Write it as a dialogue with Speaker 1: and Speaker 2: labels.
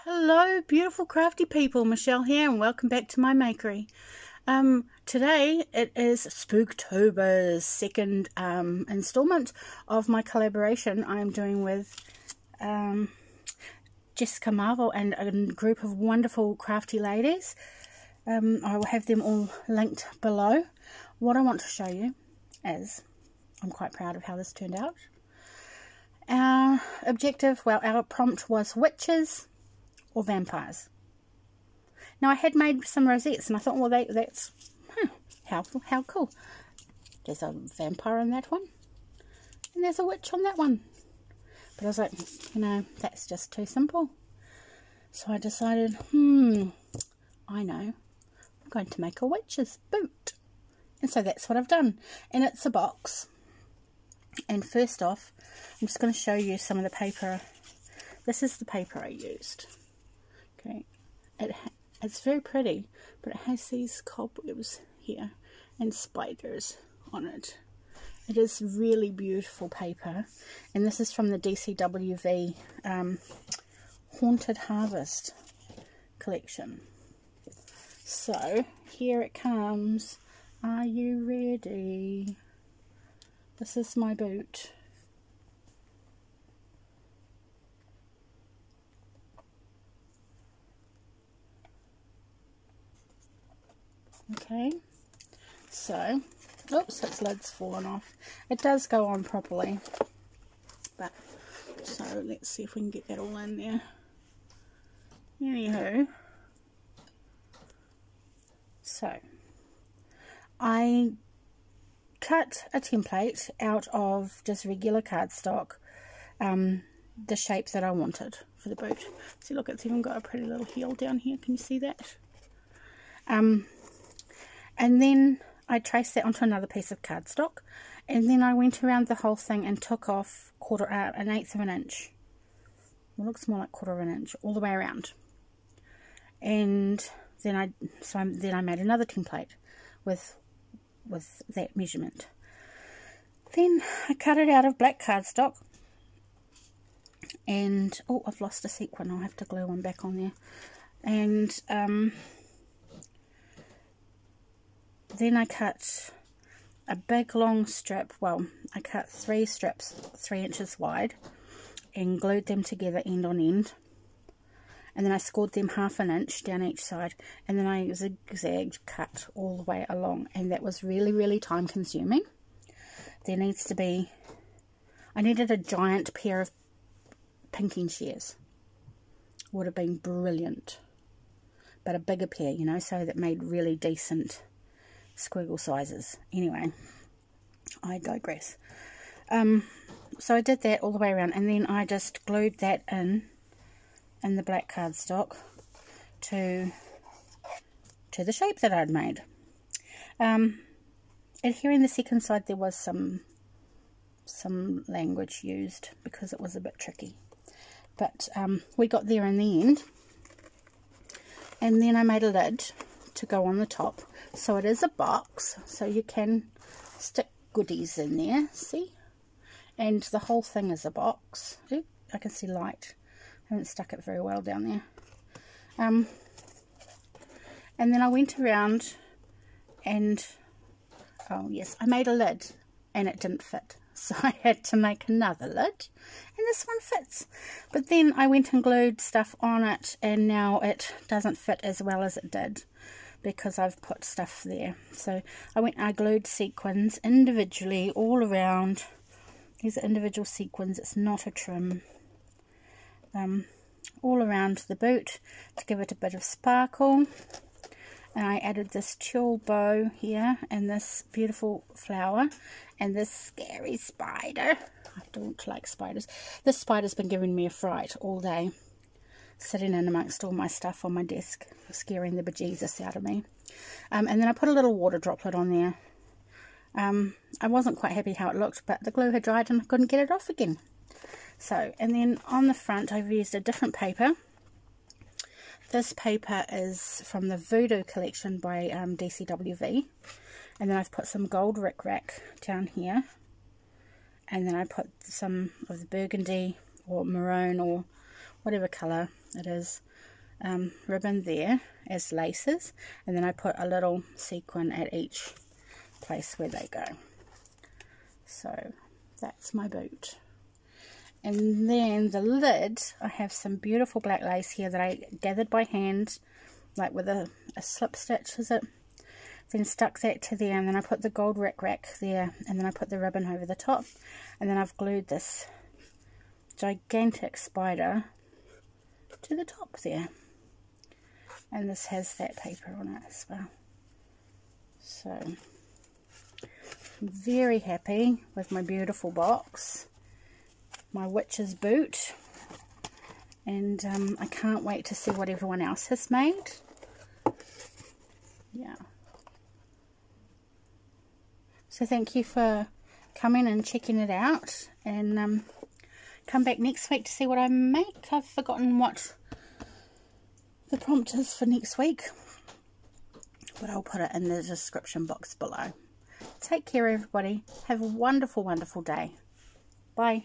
Speaker 1: Hello beautiful crafty people, Michelle here and welcome back to my makery. Today it is Spook-tober's second installment of my collaboration I am doing with Jessica Marvel and a group of wonderful crafty ladies. I will have them all linked below. What I want to show you is, I'm quite proud of how this turned out. Our objective, well, our prompt was witches or vampires. Now I had made some rosettes and I thought, well, that's how cool. There's a vampire in that one and there's a witch on that one. But I was like, that's just too simple. So I decided, I know, I'm going to make a witch's boot. And so that's what I've done. And it's a box. And first off, I'm just going to show you some of the paper. This is the paper I used. Okay, it's very pretty, but it has these cobwebs here and spiders on it. It is really beautiful paper, and this is from the DCWV Haunted Harvest collection. So here it comes. Are you ready? This is my boot. Okay, so, oops, its lid's fallen off. It does go on properly, but, so let's see if we can get that all in there. Anywho, so, I cut a template out of just regular cardstock, the shape that I wanted for the boot. See, look, it's even got a pretty little heel down here. Can you see that? And then I traced that onto another piece of cardstock, and then I went around the whole thing and took off an eighth of an inch. It looks more like quarter of an inch all the way around. And then I made another template with that measurement. Then I cut it out of black cardstock, and oh, I've lost a sequin. I'll have to glue one back on there. And then I cut a big long strip. Well, I cut 3 strips 3 inches wide and glued them together end on end, and then I scored them 1/2 inch down each side, and then I zigzagged cut all the way along, and that was really time consuming. There needs to be, I needed a giant pair of pinking shears. Would have been brilliant, but a bigger pair, so that made really decent squiggle sizes. Anyway, I digress. So I did that all the way around, and then I just glued that in the black cardstock to the shape that I'd made. And here in the second side there was some language used because it was a bit tricky, but we got there in the end. And then I made a lid to go on the top, so it is a box, so you can stick goodies in there, see, and the whole thing is a box. Ooh, I can see light. I haven't stuck it very well down there. And then I went around and, oh yes, I made a lid and it didn't fit, so I had to make another lid, and this one fits. But then I went and glued stuff on it, and now it doesn't fit as well as it did because I've put stuff there. So I glued sequins individually all around. These are individual sequins, it's not a trim. All around the boot to give it a bit of sparkle. And I added this tulle bow here, and this beautiful flower, and this scary spider. I don't like spiders. This spider's been giving me a fright all day, sitting in amongst all my stuff on my desk, scaring the bejesus out of me. And then I put a little water droplet on there. I wasn't quite happy how it looked, but the glue had dried and I couldn't get it off again. So, and then on the front I've used a different paper. This paper is from the Voodoo collection by DCWV. And then I've put some gold rickrack down here. And then I put some of the burgundy or maroon or whatever colour it is, ribbon there as laces, and then I put a little sequin at each place where they go. So that's my boot. And then the lid, I have some beautiful black lace here that I gathered by hand, like with a slip stitch, is it? Then stuck that to there, and then I put the gold rack there, and then I put the ribbon over the top, and then I've glued this gigantic spider to the top there. And this has that paper on it as well. So I'm very happy with my beautiful box, my witch's boot, and I can't wait to see what everyone else has made. Yeah. So thank you for coming and checking it out, and come back next week to see what I make. I've forgotten what the prompt is for next week, but I'll put it in the description box below. Take care, everybody. Have a wonderful, wonderful day. Bye.